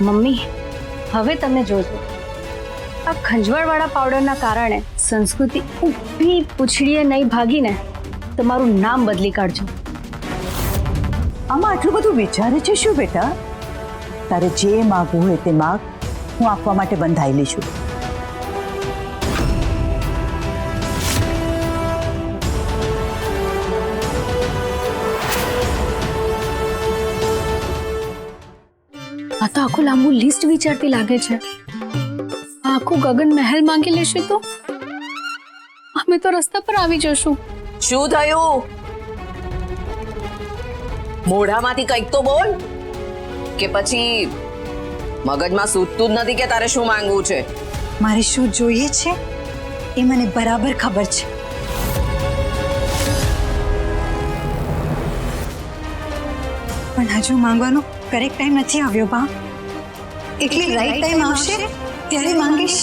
Mummy, હવે તમે જોજો, આ ખંજવાળવાળા પાવડરના કારણે સંસ્કૃતિ ઊભી પૂછડીએ નહીં ભાગીને તમારું નામ બદલી કાઢજો. આમાં આટલું બધું વિચારે છે શું બેટા? તારે જે માગવું હોય તે માગ, હું આપવા માટે બંધાયેલી છું. આ તો આખું લાંબુ લિસ્ટ વિચારતી લાગે છે. આખું ગગન મહેલ માંગી લેશે તો અમે તો રસ્તા પર આવી જશું. શું થયું? મોઢામાંથી કંઈક તો બોલ, કે પછી મગજમાં સૂતતું જ નથી કે તારે શું માંગવું છે? મારે શું જોઈએ છે એ મને બરાબર ખબર છે. પણ હજુ માંગવાનો કરેક્ટ ટાઈમ નથી આવ્યો બા. એટલે રાઈટ ટાઈમ આવશે ત્યારે માંગીશ.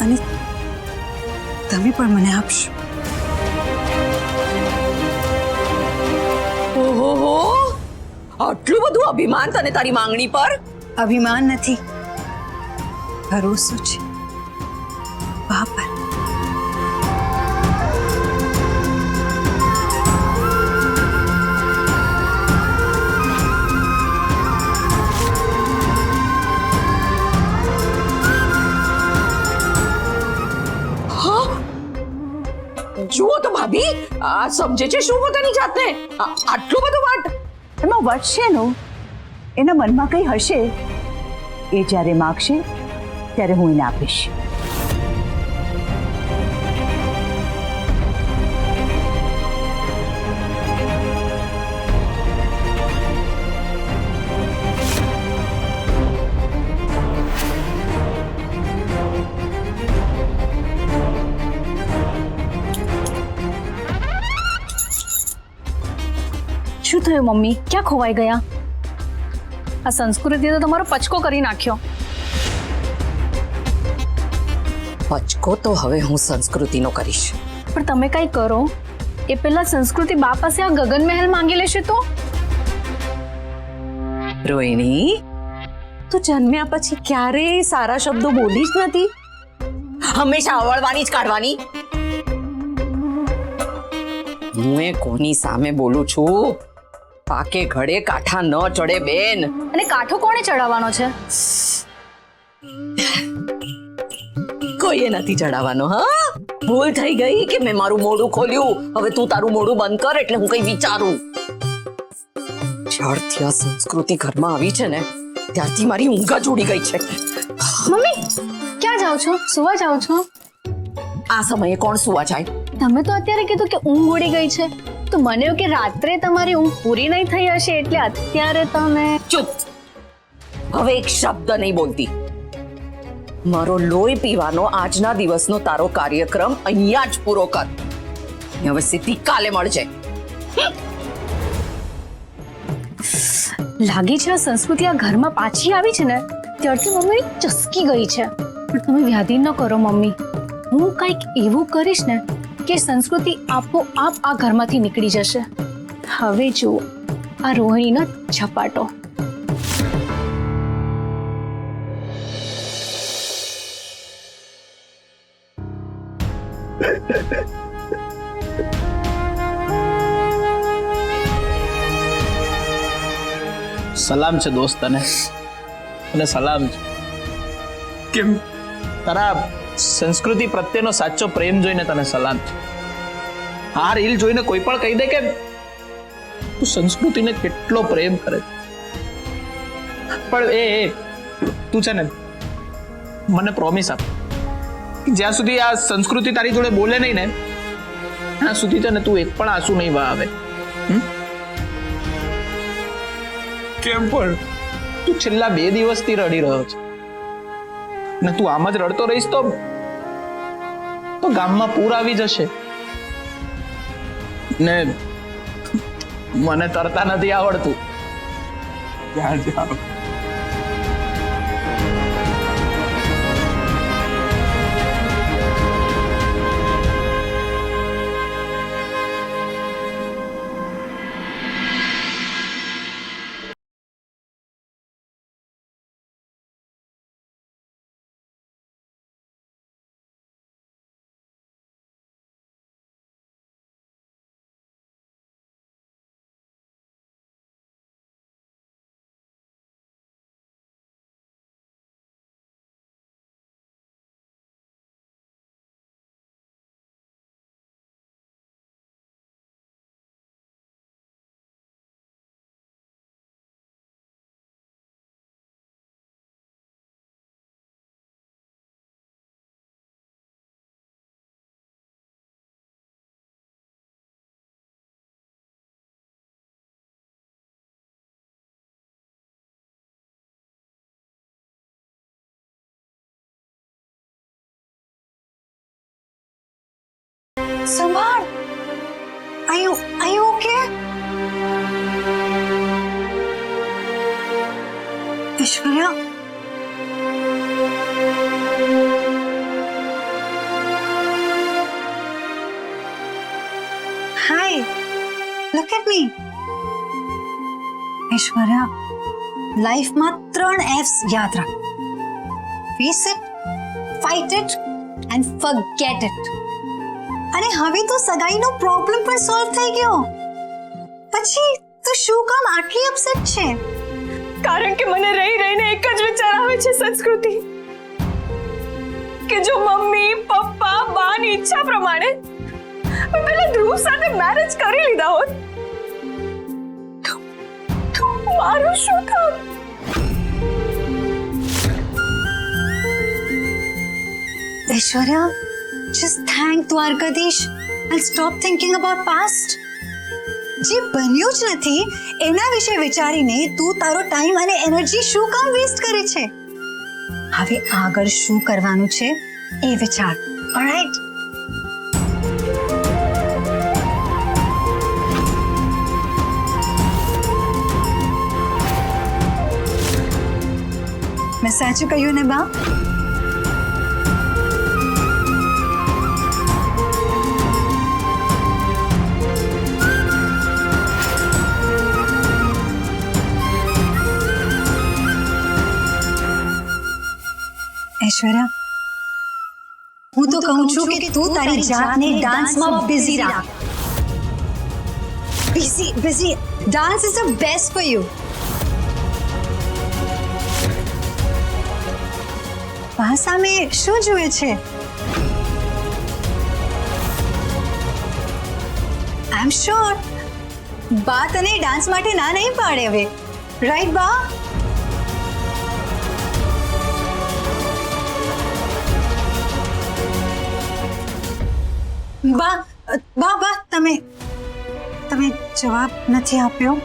અને તમે પણ મને આપશો. ઓહો, આટલું બધું અભિમાન તને તારી માંગણી પર? અભિમાન નથી, ભરોસો છે બા પર. જુઓ તો ભાભી, આ સમજે છે શું પોતાની જાતને? આટલું બધું વાટ? એમાં વટ છે નો, એના મનમાં કંઈ હશે, એ જ્યારે માગશે ત્યારે હું એને આપીશ. શું થયું મમ્મી? ક્યાં ખોવાઈ ગયા? આ સંસ્કૃતિએ તો તમારો પચકો કરી નાખ્યો. પચકો તો હવે હું સંસ્કૃતિનો કરીશ. પણ તમે કઈ કરો એ પહેલા સંસ્કૃતિ બા પાસે આ ગગન મહેલ માંગી લેશે તો? રોહિણી, તું જન્મ્યા પછી ક્યારેય સારા શબ્દો બોલી જ નથી. હંમેશા અવળવાની જ કાઢવાની. હું એ કોની સામે બોલું છું? પાકે ઘડે કાંઠા ન ચડે બેન. અને કાંઠો કોણે ચડાવવાનો છે? કોઈએ નથી ચડાવવાનો. હા, ભૂલ થઈ ગઈ કે મેં મારું મોઢું ખોલ્યું. હવે તું તારું મોઢું બંધ કર એટલે હું કઈ વિચારું. જ્યારથી આ સંસ્કૃતિ ઘરમાં આવી છે ને ત્યારથી મારી ઊંઘ જ ઉડી ગઈ છે. મમ્મી, ક્યાં જાઓ છો? સુવા જાઓ છો? આ સમયે કોણ સુવા જાય? તમે તો અત્યારે કીધું કે ઊંઘ ઉડી ગઈ છે, તો મને એવું કે રાત્રે તમારી ઊંઘ પૂરી નહીં થઈ હશે એટલે અત્યારે તમે... ચૂપ! હવે એક શબ્દ નહીં બોલતી. મારો લોહી પીવાનો આજના દિવસનો તારો કાર્યક્રમ અહીંયા જ પૂરો કર. હવે સીધી કાલે મળજે. લાગે છે આ સંસ્કૃતિ આ ઘરમાં પાછી આવી છે ને ત્યારથી મમ્મી ચસકી ગઈ છે. પણ તમે વ્યાધિ ન કરો મમ્મી. હું કંઈક એવું કરીશ ને કે સંસ્કૃતિ આપોઆપ આ ઘરમાંથી નીકળી જશે. હવે જુઓ આ રોહિણીનો ઝપાટો. સલામ છે દોસ્ત તને, અને સલામ છે કેમ તારા સંસ્કૃતિ પ્રત્યેનો સાચો પ્રેમ જોઈને તને સલામ છે. આ રીલ જોઈને કોઈ પણ કહી દે કે તું સંસ્કૃતિને કેટલો પ્રેમ કરે. પણ એ તું છે ને મને પ્રોમિસ આપ કે જ્યાં સુધી આ સંસ્કૃતિ તારી જોડે બોલે નહીં ને ત્યાં સુધી છે ને તું એક પણ આંસુ નહીં વહાવે. કેમ પણ તું છેલ્લા 2 દિવસથી રડી રહ્યો છે ને તું આમ જ રડતો રહીશ તો ગામમાં પૂર આવી જશે ને મને તરતા નથી આવડતું. ક્યાં જાવ? સંભાળ. Are you okay? Aishwarya, hi, look at me. Aishwarya, લાઈફમાં 3 F's યાદ રાખ. Face it, fight it and forget it. અને હવે તો સગાઈનો પ્રોબ્લેમ પણ સોલ્વ થઈ ગયો. પછી તું શું કામ આટલી અપસેટ છે? કારણ કે મને રહી રહીને એક જ વિચાર આવે છે સંસ્કૃતિ, કે જો મમ્મી પપ્પા બાની ઈચ્છા પ્રમાણે પેલા ધ્રુવ સાથે મેરેજ કરી લીધા હોત તો મારું શું થાત? Aishwarya, just thank Dwarkadhish and stop thinking about past. જે બન્યું જ નથી એના વિશે વિચારીને તું તારો ટાઈમ અને એનર્જી શું કામ વેસ્ટ કરે છે? હવે આગળ શું કરવાનું છે એ વિચાર. ઓલરાઈટ? મેં સાચું કહ્યું ને બા? ઐશ્વર્યા, હું તો કહું છું કે તું તારી જાતને ડાન્સમાં બિઝી રાખ. Busy. Dance is the best for you. બા સામે શું જુએ છે? આઈ એમ શ્યોર બા તને ડાન્સ માટે ના નહીં પાડે હવે. રાઈટ બા? બા તમે જવાબ નથી આપ્યો.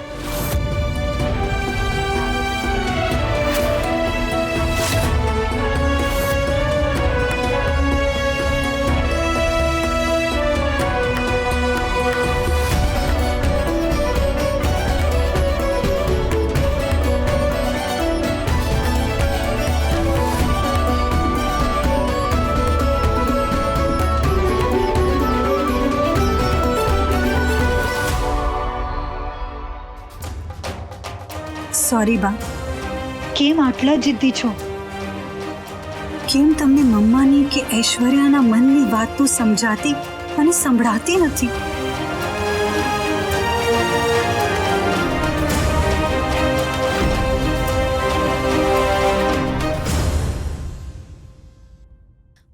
સોરી બા. કેમ આટલા જિદ્દી છો? કેમ તમને મમ્માની કે ઐશ્વર્યાના મનની વાતો સમજાતી અને સંભળાતી નથી?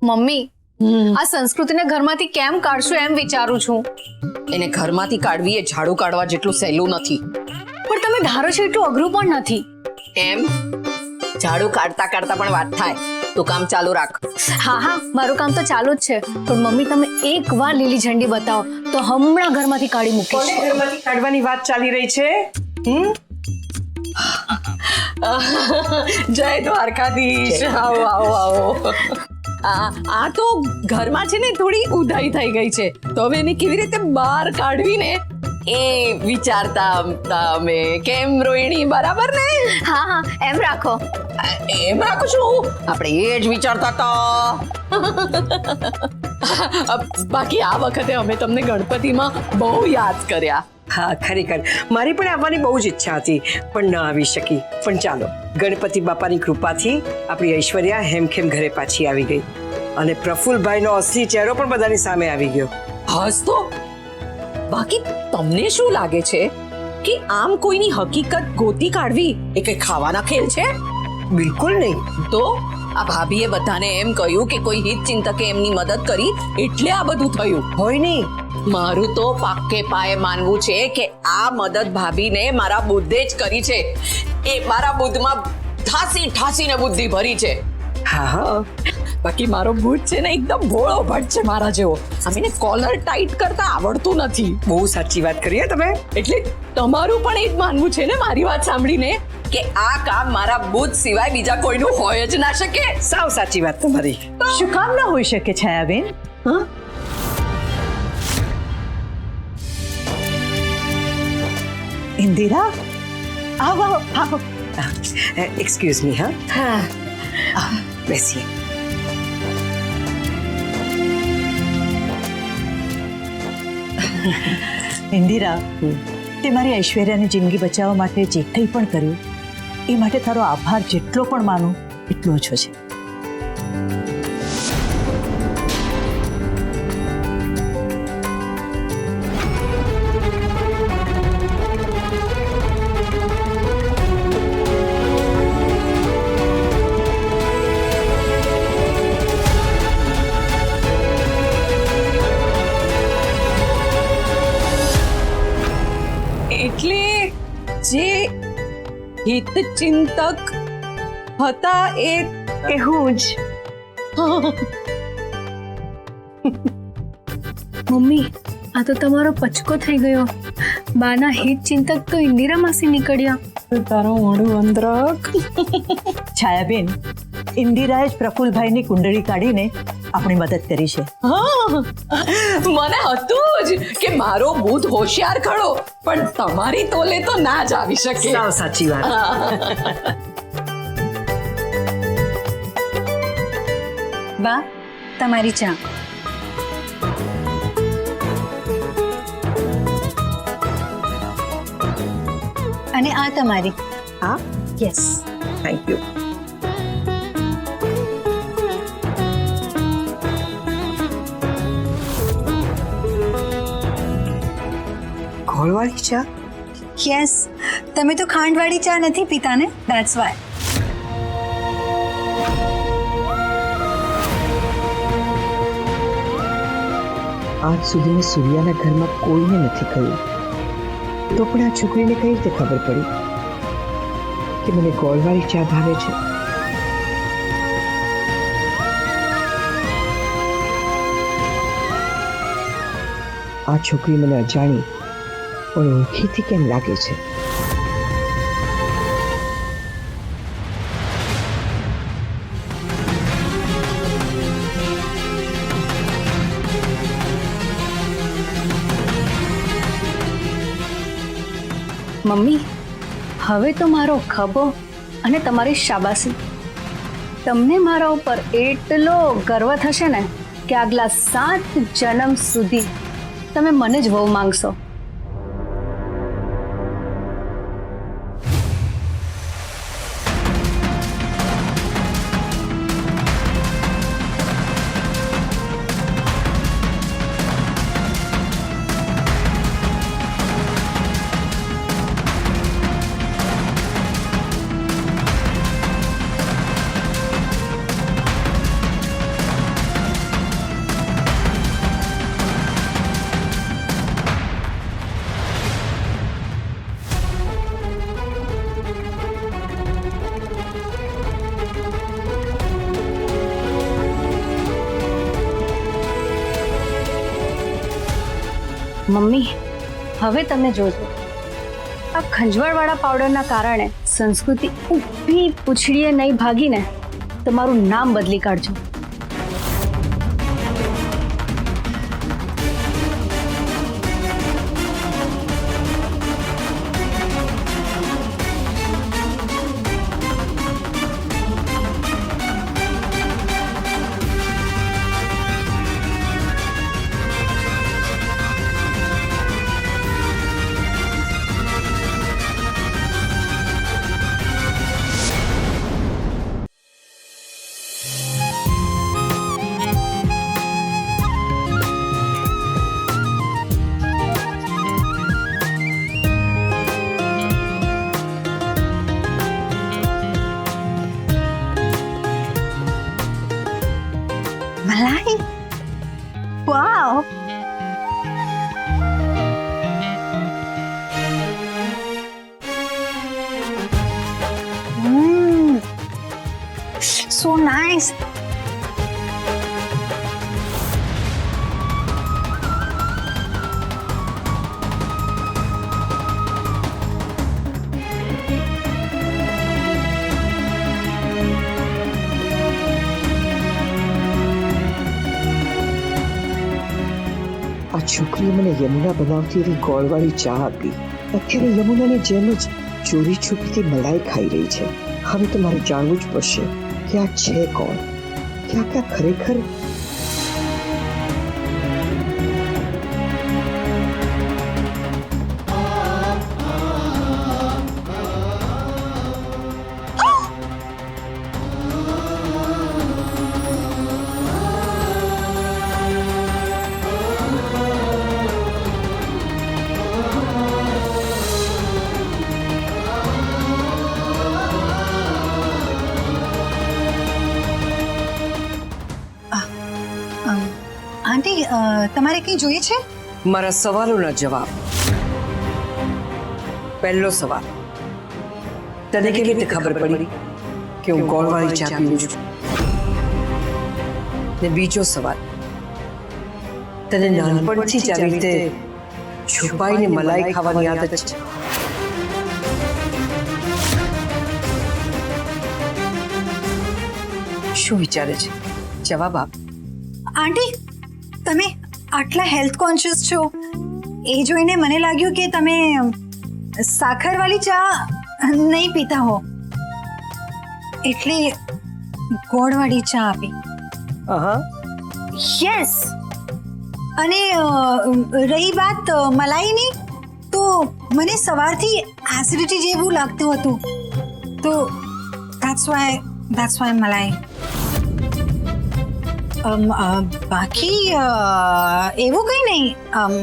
મમ્મી, આ સંસ્કૃતિને ઘરમાંથી કેમ કાઢશું એમ વિચારું છું. એને ઘરમાંથી કાઢવી એ ઝાડુ કાઢવા જેટલું સહેલું નથી. પણ તમે ધારો છો એટલું અઘરું પણ નથી. એમ ઝાડુ કાઢતા કાઢતા પણ વાત થાય. તું કામ ચાલુ રાખ. હા, મારું કામ તો ચાલુ જ છે. પણ મમ્મી, તમે એકવાર લીલી ઝંડી બતાવો તો હમણાં ઘરમાંથી કાઢી મૂકીશ. ઘરમાંથી કાઢવાની વાત ચાલી રહી છે. જય દ્વારકાધીશ. આવો. આ તો ઘરમાં છે ને થોડી ઉધાઈ થઈ ગઈ છે, તો હવે એને કેવી રીતે બહાર કાઢવી ને એ વિચારતા અમે. કેમ રોહિણી, બરાબર ને? હા, એમ રાખો. એમ રાખું છું. આપણે એ જ વિચારતા હતા. બાકી આ વખતે અમે તમને ગણપતિમાં બહુ યાદ કર્યા. હા, ખરેખર મારી પણ આવવાની બહુ જ ઈચ્છા હતી, પણ ન આવી શકી. પણ ચાલો, ગણપતિ બાપાની કૃપાથી આપણી ઐશ્વર્યા હેમખેમ ઘરે પાછી આવી ગઈ અને પ્રફુલ્લભાઈનો અસલી ચહેરો પણ બધાની સામે આવી ગયો. હસ તો. બાકી તમને શું લાગે છે કે આમ કોઈની હકીકત ગોતી કાઢવી એ કઈ ખાવાના ખેલ છે? બિલકુલ નહીં. તો આ ભાભીએ બધાને એમ કહ્યું કે કોઈ હિત ચિંતકે એમની મદદ કરી એટલે આ બધું થયું. હોય નહીં. મારું તો પાક્કે પાયે માનવું છે કે આ મદદ ભાભીને મારા બુદ્ધે જ કરી છે. એ મારા બુદ્ધમાં ઠાસીને બુદ્ધિ ભરી છે. હા. બાકી મારો બૂટ છે ને એકદમ ભોળો ભટ્ટ છે મારા જેવો. આમને કોલર ટાઈટ કરતા આવડતું નથી. બહુ સાચી વાત કરી હે તમે. એટલે તમારું પણ એ જ માનવું છે ને મારી વાત સાંભળીને કે આ કામ મારા બુદ્ધ સિવાય બીજા કોઈનું હોય જ ના શકે. સાવ સાચી વાત તમારી. શું કામ ન હોઈ શકે છાયાબેન? ઇન્દિરા, આવો આવો. Excuse me. હા, બેસીએ. ઇન્દિરા, તે મારી ઐશ્વર્યાની જિંદગી બચાવવા માટે જે કંઈ પણ કર્યું એ માટે તારો આભાર જેટલો પણ માનું એટલો ઓછો છે. એટલે જે હિતચિંતક હતા એ હું જ. મમ્મી આ તો તમારો પચકો થઈ ગયો. બાના હિત ચિંતક તો ઇન્દિરા માસી નીકળ્યા. તારો મોઢું અંદરક. છાયાબેન, ઇન્દિરાએ જ પ્રફુલભાઈની કુંડળી કાઢીને આપણી મદદ કરી છે. મને હતું જ કે મારો બુધ હોશિયાર ખડો, પણ તમારી તોલે તો ના જ આવી શકે. સાવ સાચી વાત. બા, તમારી ચા. અને આ તમારી. હા, યસ. Thank you. ગોળવાળી ચા? યસ, તમે તો ખાંડવાળી ચા નથી પીતા ને, ધેટ્સ વાય. આજ સુધી મેં સૂર્યાના ઘરમાં કોઈને નથી કહ્યું, તો પણ આ છોકરીને કઈ રીતે ખબર પડી કે મને ગોળવાળી ચા ભાવે છે? આ છોકરી મને અજાણી પણ ઓળખીથી કેમ લાગે છે? મમ્મી હવે તો મારો ખભો અને તમારી શાબાશી. તમને મારા ઉપર એટલો ગર્વ થશે ને કે આગલા 7 જન્મ સુધી તમે મને જ વહુ માંગશો. મમ્મી હવે તમે જોજો, આ ખંજવાળવાળા પાવડરના કારણે સંસ્કૃતિ ઊભી પૂછડીએ નહીં ભાગીને તમારું નામ બદલી કાઢજો. મલાઈ, વાવ. So nice. આ છોકરીએ મને યમુના બનાવતી એવી ગોળવાળી ચા આપી અત્યારે યમુનાની જેમ જ ચોરી છુપીથી મલાઈ ખાઈ રહી છે. હવે તો મારે જાણવું જ પડશે કે આ છે કોણ, કે આ ખરેખર આંટી તમારે કંઈ જોઈએ છે? મારા સવાલોના જવાબ. પહેલો સવાલ, તને કેવી રીતે ખબર પડી કે હું ગોળવાળી ચા પીઉં છું? ને બીજો સવાલ, તને નાનપણથી જ આવી રીતે છુપાઈને મલાઈ ખાવાની આદત છે? શું વિચારે છે? જવાબ આપ. આંટી તમે આટલા હેલ્થ કોન્શિયસ છો એ જોઈને મને લાગ્યું કે તમે સાખરવાળી ચા નહીં પીતા હો, એટલે ગોળવાળી ચા આપી. હા, યસ. અને રહી વાત મલાઈની, તો મને સવારથી એસિડિટી જેવું લાગતું હતું, તો ધેટ્સ વાય મલાઈ. બાકી એવું કંઈ નહીં,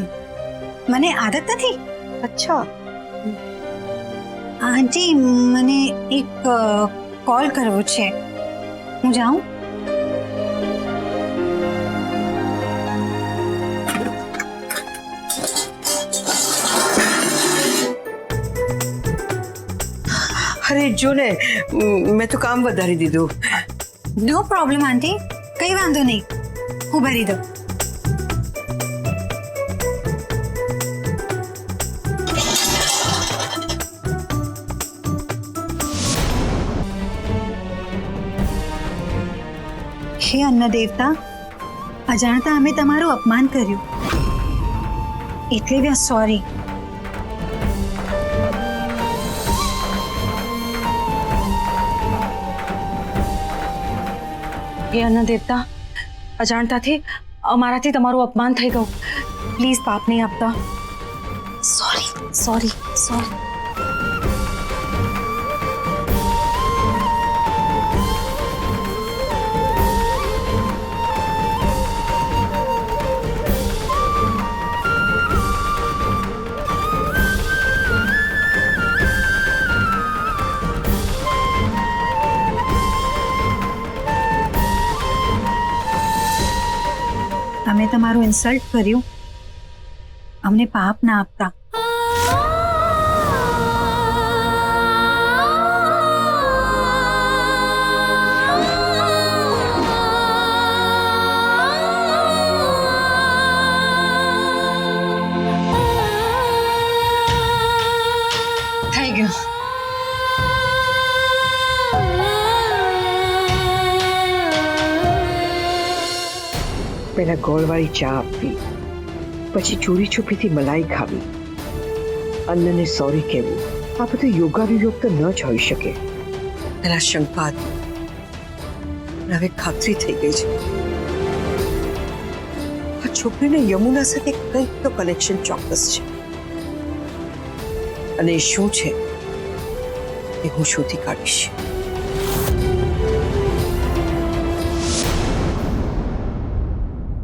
મને આદત નથી. અચ્છા. આંટી મને એક કોલ કરવો છે, હું જાઉં? અરે જો ને, મેં તો કામ વધારી દીધું. નો પ્રોબ્લેમ આંટી, કઈ વાંધો નહીં, હું ભરી દઉં. હે અન્ન દેવતા, અજાણતા અમે તમારું અપમાન કર્યું, એટલે વી આર સોરી. હે અન્ન દેવતા, અજાણતાથી અમારાથી તમારું અપમાન થઈ ગયું, પ્લીઝ પાપ નહીં આપતા. Sorry sorry sorry. અમે તમારું ઇન્સલ્ટ કર્યું, અમને પાપ ના આપતા. થઈ ગયું. પહેલા ગોળવાળી ચા આપવી, પછી ચોરી છુપીથી મલાઈ ખાવી, અન્નને સોરી કહેવું, આ બધું યોગાનુયોગ તો ન જ હોઈ શકે. પેલા શંકા હતી, પણ હવે ખાતરી થઈ ગઈ છે. આ છોકરીને યમુના સાથે કંઈક તો કનેક્શન ચોક્કસ છે, અને એ શું છે એ હું શોધી કાઢીશ.